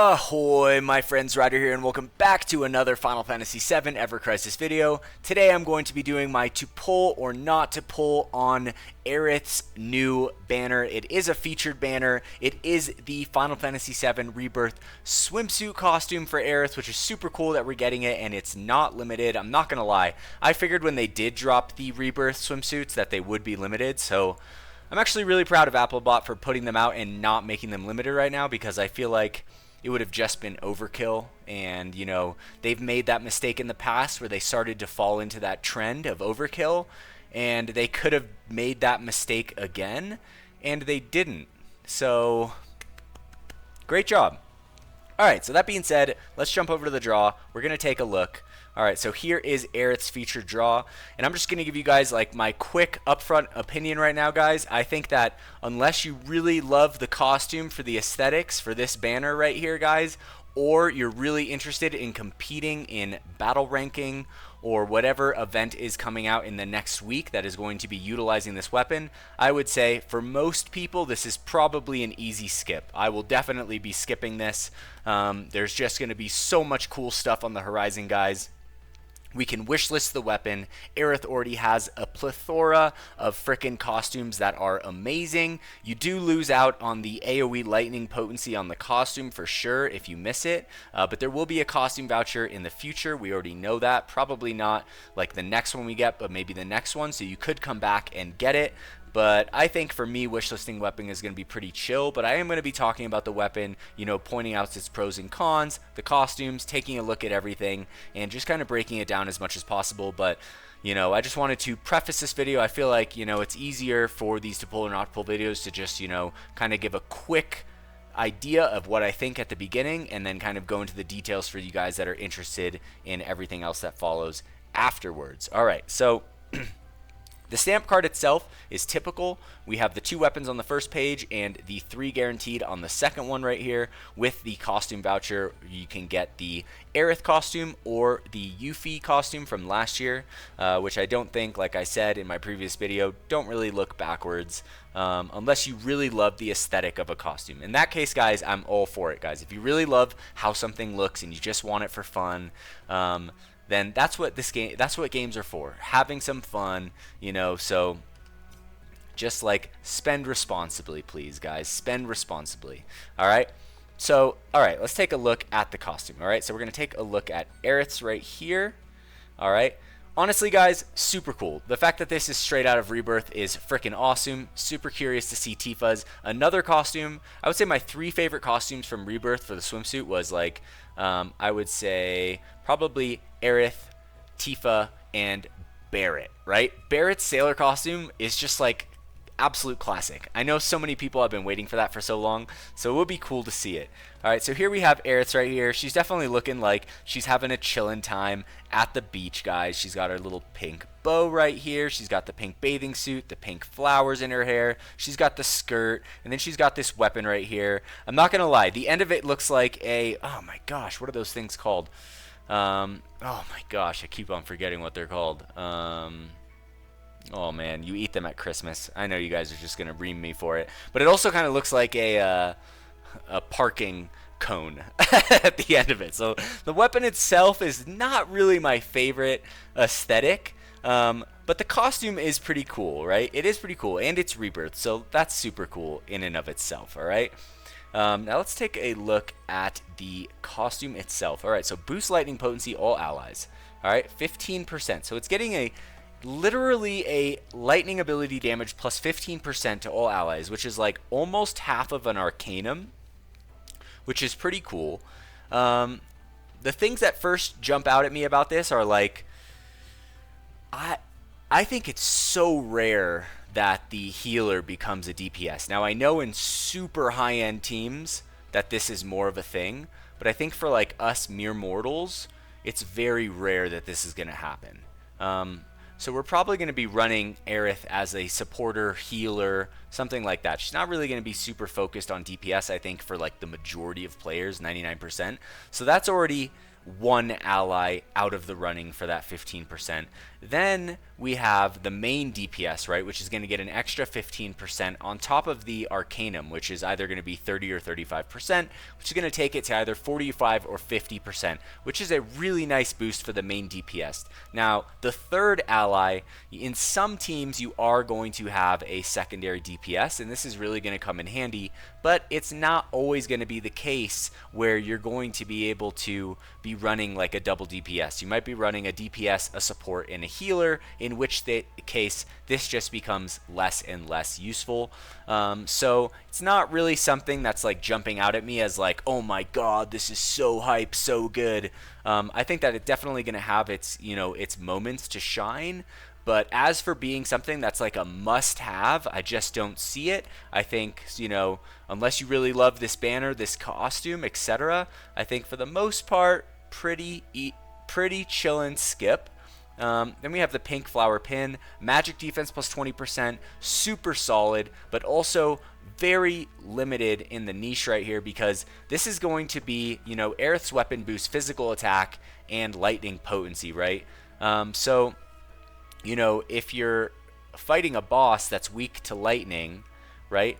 Ahoy, my friends, Ryder here, and welcome back to another Final Fantasy VII Ever Crisis video. Today I'm going to be doing my to pull or not to pull on Aerith's new banner. It is a featured banner. It is the Final Fantasy VII Rebirth Swimsuit costume for Aerith, which is super cool that we're getting it, and it's not limited. I'm not going to lie. I figured when they did drop the Rebirth swimsuits that they would be limited, so I'm actually really proud of Applebot for putting them out and not making them limited right now, because I feel like it would have just been overkill. And, you know, they've made that mistake in the past where they started to fall into that trend of overkill, and they could have made that mistake again, and they didn't. So, great job. Alright, so that being said, let's jump over to the draw. We're going to take a look. Alright, so here is Aerith's featured draw, and I'm just going to give you guys like my quick upfront opinion right now, guys. I think that unless you really love the costume for the aesthetics for this banner right here, guys, or you're really interested in competing in battle ranking or whatever event is coming out in the next week that is going to be utilizing this weapon, I would say for most people this is probably an easy skip. I will definitely be skipping this. There's just going to be so much cool stuff on the horizon, guys. We can wishlist the weapon. Aerith already has a plethora of frickin' costumes that are amazing. You do lose out on the AoE lightning potency on the costume for sure if you miss it, but there will be a costume voucher in the future. We already know that. Probably not like the next one we get, but maybe the next one, so you could come back and get it. But I think for me, wishlisting weapon is going to be pretty chill, but I am going to be talking about the weapon, you know, pointing out its pros and cons, the costumes, taking a look at everything, and just kind of breaking it down as much as possible. But, you know, I just wanted to preface this video. I feel like, you know, it's easier for these to pull or not pull videos to just, you know, kind of give a quick idea of what I think at the beginning, and then kind of go into the details for you guys that are interested in everything else that follows afterwards. All right, so the stamp card itself is typical. We have the 2 weapons on the first page and the 3 guaranteed on the second one right here. With the costume voucher, you can get the Aerith costume or the Yuffie costume from last year, which I don't think, like I said in my previous video, don't really look backwards unless you really love the aesthetic of a costume. In that case, guys, I'm all for it, guys. If you really love how something looks and you just want it for fun, then that's what games are for, having some fun, you know. So just like spend responsibly, please, guys, spend responsibly. All right, so all right, let's take a look at the costume. All right, so we're gonna take a look at Aerith's right here. All right, honestly, guys, super cool. The fact that this is straight out of Rebirth is freaking awesome. Super curious to see Tifa's. Another costume, I would say my 3 favorite costumes from Rebirth for the swimsuit was like, I would say probably Aerith, Tifa, and Barret, right? Barret's sailor costume is just like absolute classic. I know so many people have been waiting for that for so long, so it would be cool to see it. All right, so here we have Aerith's right here. She's definitely looking like she's having a chillin' time at the beach, guys. She's got her little pink bow right here. She's got the pink bathing suit, the pink flowers in her hair. She's got the skirt, and then she's got this weapon right here. I'm not gonna lie, the end of it looks like a, oh my gosh, what are those things called? Oh my gosh, I keep on forgetting what they're called. Oh man, you eat them at Christmas. I know you guys are just gonna ream me for it, but it also kind of looks like a parking cone at the end of it. So the weapon itself is not really my favorite aesthetic, but the costume is pretty cool, right? It is pretty cool, and it's Rebirth, so that's super cool in and of itself. All right. Now let's take a look at the costume itself. All right, so boost lightning potency all allies. All right, 15%. So it's getting a literally a lightning ability damage plus 15% to all allies, which is like almost half of an arcanum, which is pretty cool. The things that first jump out at me about this are like, I think it's so rare that the healer becomes a DPS. Now, I know in super high-end teams that this is more of a thing, but I think for like us mere mortals, it's very rare that this is going to happen. So we're probably going to be running Aerith as a supporter, healer, something like that. She's not really going to be super focused on DPS, I think, for like the majority of players, 99%. So that's already one ally out of the running for that 15%. Then we have the main DPS, right, which is going to get an extra 15% on top of the Arcanum, which is either going to be 30 or 35%, which is going to take it to either 45 or 50%, which is a really nice boost for the main DPS. Now, the third ally, in some teams you are going to have a secondary DPS, and this is really going to come in handy, but it's not always going to be the case where you're going to be able to be running like a double DPS. You might be running a DPS, a support, and a healer, in which case this just becomes less and less useful. So it's not really something that's like jumping out at me as like, oh my god, this is so hype, so good. I think that it's definitely going to have its, its moments to shine. But as for being something that's like a must-have, I just don't see it. I think, unless you really love this banner, this costume, etc., I think for the most part, pretty chillin' skip. Then we have the pink flower pin, magic defense plus 20%, super solid, but also very limited in the niche right here, because this is going to be, Aerith's weapon boosts physical attack and lightning potency, right? So if you're fighting a boss that's weak to lightning, right,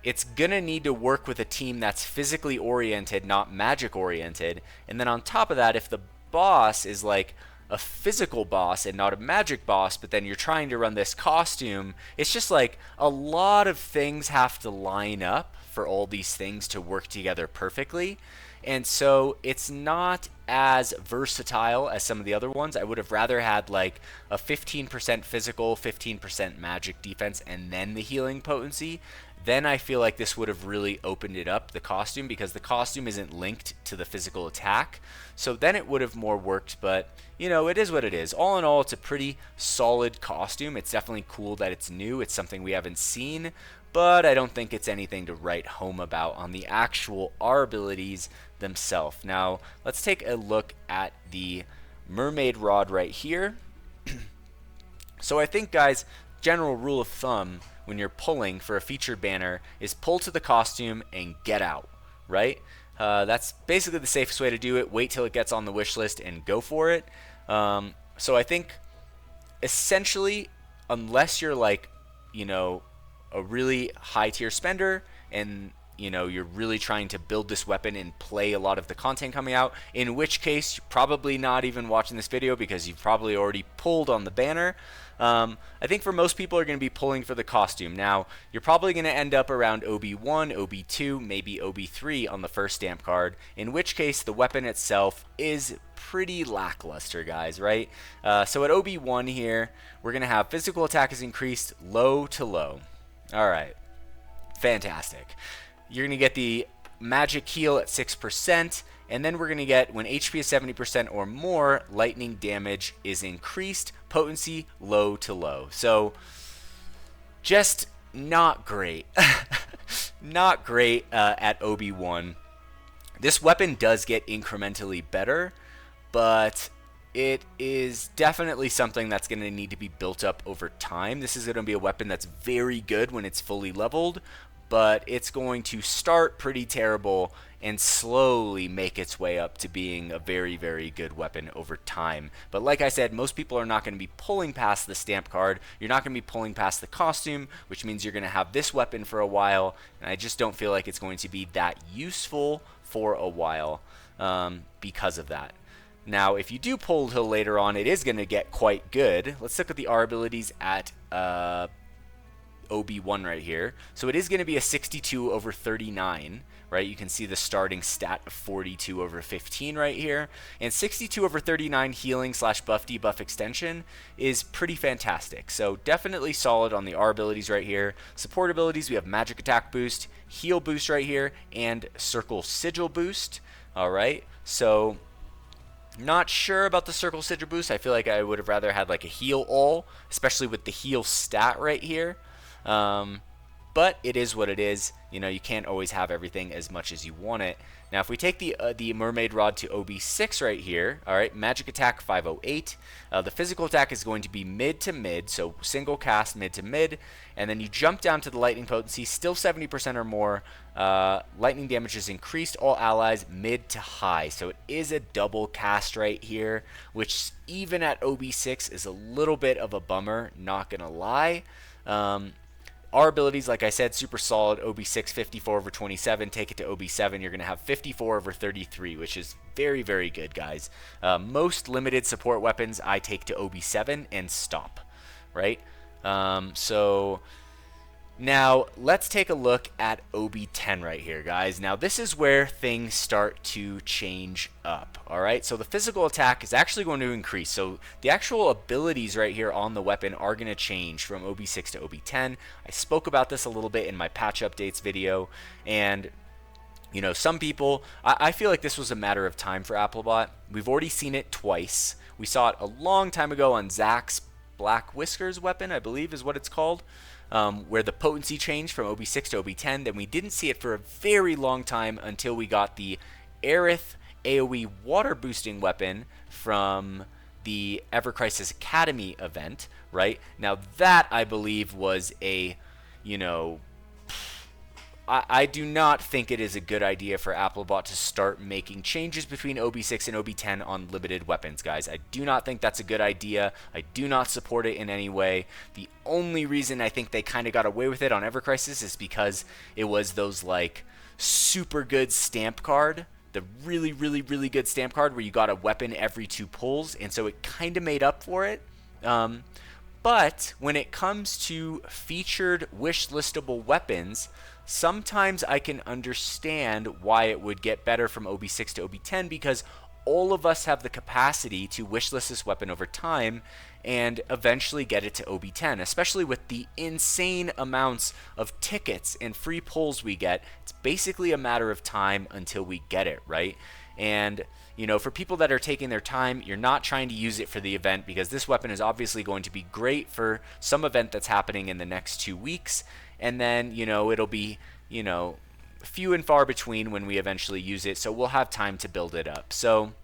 it's going to need to work with a team that's physically oriented, not magic oriented. And then on top of that, if the boss is like a physical boss and not a magic boss, but then you're trying to run this costume, it's just like a lot of things have to line up for all these things to work together perfectly. And so it's not as versatile as some of the other ones. I would have rather had like a 15% physical, 15% magic defense, and then the healing potency. Then I feel like this would have really opened it up, the costume, because the costume isn't linked to the physical attack. So then it would have more worked, but it is what it is. All in all, it's a pretty solid costume. It's definitely cool that it's new. It's something we haven't seen, but I don't think it's anything to write home about on the actual R abilities themselves. Now, let's take a look at the Mermaid Rod right here. So I think, guys, general rule of thumb when you're pulling for a featured banner is pull to the costume and get out, right? That's basically the safest way to do it. Wait till it gets on the wish list and go for it. So I think essentially, unless you're like, a really high tier spender and you're really trying to build this weapon and play a lot of the content coming out, in which case you're probably not even watching this video because you've probably already pulled on the banner. I think for most people are going to be pulling for the costume. Now, you're probably going to end up around OB1, OB2, maybe OB3 on the first stamp card, in which case the weapon itself is pretty lackluster, guys, right? So at OB1 here, we're going to have physical attack is increased low to low. All right, fantastic. You're going to get the magic heal at 6%, and then we're going to get, when HP is 70% or more, lightning damage is increased, potency low to low. So, just not great. Not great at OB1. This weapon does get incrementally better, but it is definitely something that's going to need to be built up over time. This is going to be a weapon that's very good when it's fully leveled, but it's going to start pretty terrible and slowly make its way up to being a very, very good weapon over time. But like I said, most people are not going to be pulling past the stamp card. You're not going to be pulling past the costume, which means you're going to have this weapon for a while, and I just don't feel like it's going to be that useful for a while because of that. Now, if you do pull till later on, it is going to get quite good. Let's look at the R abilities at OB1 right here. So it is going to be a 62 over 39, right? You can see the starting stat of 42 over 15 right here. And 62 over 39 healing slash buff debuff extension is pretty fantastic. So definitely solid on the R abilities right here. Support abilities, we have magic attack boost, heal boost right here, and circle sigil boost. All right, so not sure about the circle sigil boost. I feel like I would have rather had like a heal all, especially with the heal stat right here. But but it is what it is. You know, you can't always have everything as much as you want it. Now, if we take the Mermaid Rod to OB6 right here, all right, magic attack 508. The physical attack is going to be mid to mid, so single cast mid to mid, and then you jump down to the lightning potency, still 70% or more. Lightning damage is increased, all allies mid to high, so it is a double cast right here, which even at OB6 is a little bit of a bummer, not gonna lie. Our abilities, like I said, super solid. OB6, 54 over 27. Take it to OB7, you're going to have 54 over 33, which is very, very good, guys. Most limited support weapons I take to OB7 and stop, right? So now let's take a look at OB10 right here, guys. Now this is where things start to change up, all right? So the physical attack is actually going to increase. So the actual abilities right here on the weapon are going to change from OB6 to OB10. I spoke about this a little bit in my patch updates video, and you know, some people, I feel like this was a matter of time for Applebot. We've already seen it twice. We saw it a long time ago on Zack's Black Whiskers weapon, I believe is what it's called. Where the potency changed from OB6 to OB10. Then we didn't see it for a very long time until we got the Aerith AoE water boosting weapon from the Ever Crisis Academy event, right? Now that, I believe, was a, you know, I do not think it is a good idea for Applebot to start making changes between OB6 and OB10 on limited weapons, guys. I do not think that's a good idea. I do not support it in any way. The only reason I think they kind of got away with it on Ever Crisis is because it was those, like, super good stamp card, the really, really, really good stamp card where you got a weapon every 2 pulls, and so it kind of made up for it. But when it comes to featured wish listable weapons, sometimes I can understand why it would get better from OB6 to OB10, because all of us have the capacity to wishlist this weapon over time and eventually get it to OB10, especially with the insane amounts of tickets and free pulls we get. It's basically a matter of time until we get it, right? And you know, for people that are taking their time, you're not trying to use it for the event, because this weapon is obviously going to be great for some event that's happening in the next 2 weeks. And then, you know, it'll be, you know, few and far between when we eventually use it. So we'll have time to build it up. So,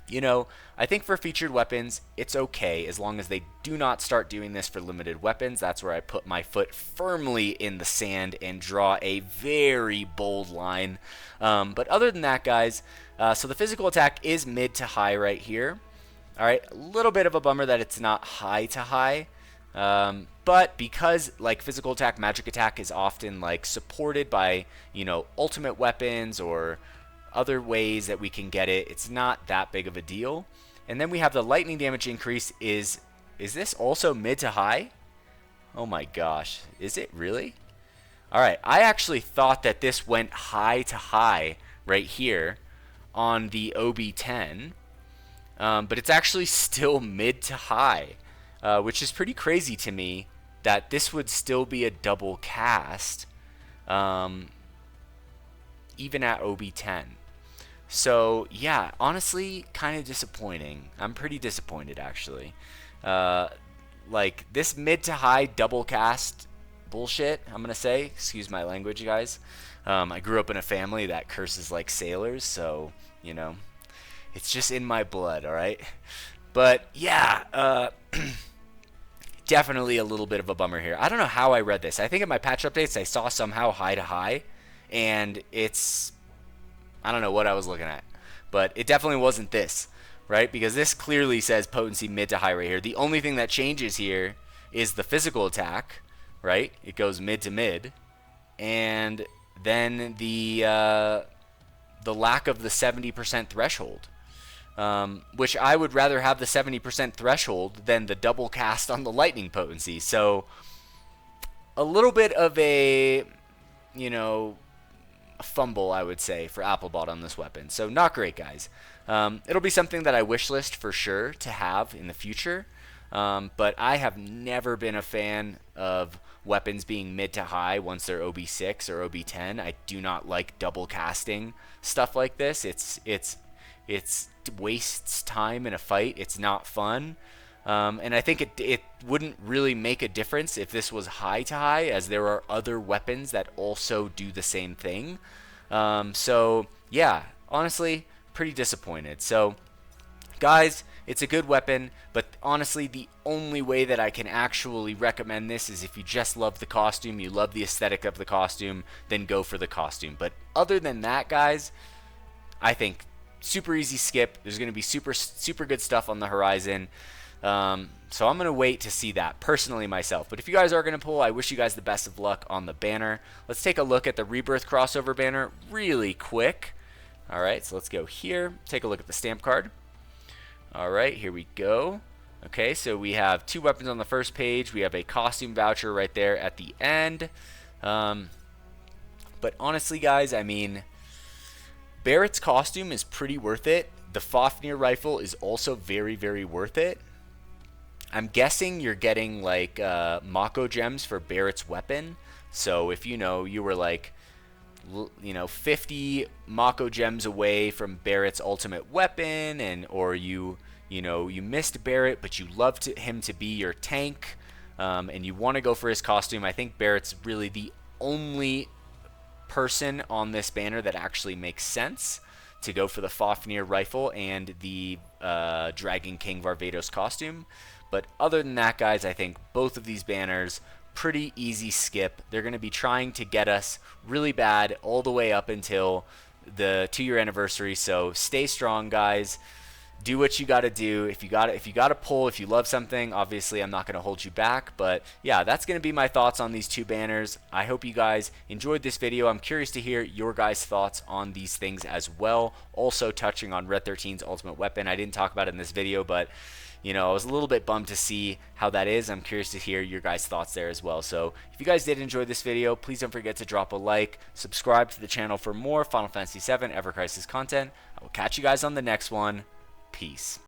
you know, I think for featured weapons, it's okay as long as they do not start doing this for limited weapons. That's where I put my foot firmly in the sand and draw a very bold line. But other than that, guys, so the physical attack is mid to high right here. All right, a little bit of a bummer that it's not high to high. But because, like, physical attack, magic attack is often, like, supported by, you know, ultimate weapons or other ways that we can get it, it's not that big of a deal. And then we have the lightning damage increase. Is this also mid to high? Oh my gosh, is it really? All right, I actually thought that this went high to high right here on the OB10, but it's actually still mid to high, which is pretty crazy to me that this would still be a double cast, even at OB10. So yeah, honestly, kind of disappointing. I'm pretty disappointed, actually. Like, this mid to high double cast bullshit, I'm gonna say, excuse my language, guys. I grew up in a family that curses like sailors, so, you know, it's just in my blood, all right? But yeah, definitely a little bit of a bummer here. I don't know how I read this. I think in my patch updates I saw somehow high to high, and it's, I don't know what I was looking at, but it definitely wasn't this, right? Because this clearly says potency mid to high right here. The only thing that changes here is the physical attack, right? It goes mid to mid, and then the lack of the 70% threshold, which I would rather have the 70% threshold than the double cast on the lightning potency. So a little bit of a, you know, fumble, I would say, for Applebot on this weapon. So not great, guys. It'll be something that I wishlist for sure to have in the future, but I have never been a fan of weapons being mid to high once they're OB6 or OB10. I do not like double casting stuff like this. It's wastes time in a fight. It's not fun. And I think it wouldn't really make a difference if this was high to high, as there are other weapons that also do the same thing. So yeah, honestly, pretty disappointed. So guys, it's a good weapon, but honestly, the only way that I can actually recommend this is if you just love the costume, you love the aesthetic of the costume, then go for the costume. But other than that, guys, I think super easy skip. There's going to be super good stuff on the horizon. So I'm going to wait to see that personally myself. But if you guys are going to pull, I wish you guys the best of luck on the banner. Let's take a look at the Rebirth crossover banner really quick. All right, so let's go here. Take a look at the stamp card. All right, here we go. Okay, so we have 2 weapons on the first page. We have a costume voucher right there at the end. But honestly, guys, I mean, Barrett's costume is pretty worth it. The Fafnir rifle is also very worth it. I'm guessing you're getting like Mako gems for Barrett's weapon. So if you were like 50 Mako gems away from Barrett's ultimate weapon, and or you missed Barrett but you loved him to be your tank, and you want to go for his costume, I think Barrett's really the only person on this banner that actually makes sense to go for the Fafnir rifle and the Dragon King Varvatos costume. But other than that, guys, I think both of these banners, pretty easy skip. They're going to be trying to get us really bad all the way up until the 2-year anniversary. So stay strong, guys. Do what you got to do. If you got to pull, if you love something, obviously I'm not going to hold you back. But yeah, that's going to be my thoughts on these 2 banners. I hope you guys enjoyed this video. I'm curious to hear your guys' thoughts on these things as well. Also touching on Red 13's ultimate weapon. I didn't talk about it in this video, but I was a little bit bummed to see how that is. I'm curious to hear your guys' thoughts there as well. So if you guys did enjoy this video, please don't forget to drop a like, subscribe to the channel for more Final Fantasy VII Ever Crisis content. I will catch you guys on the next one. Peace.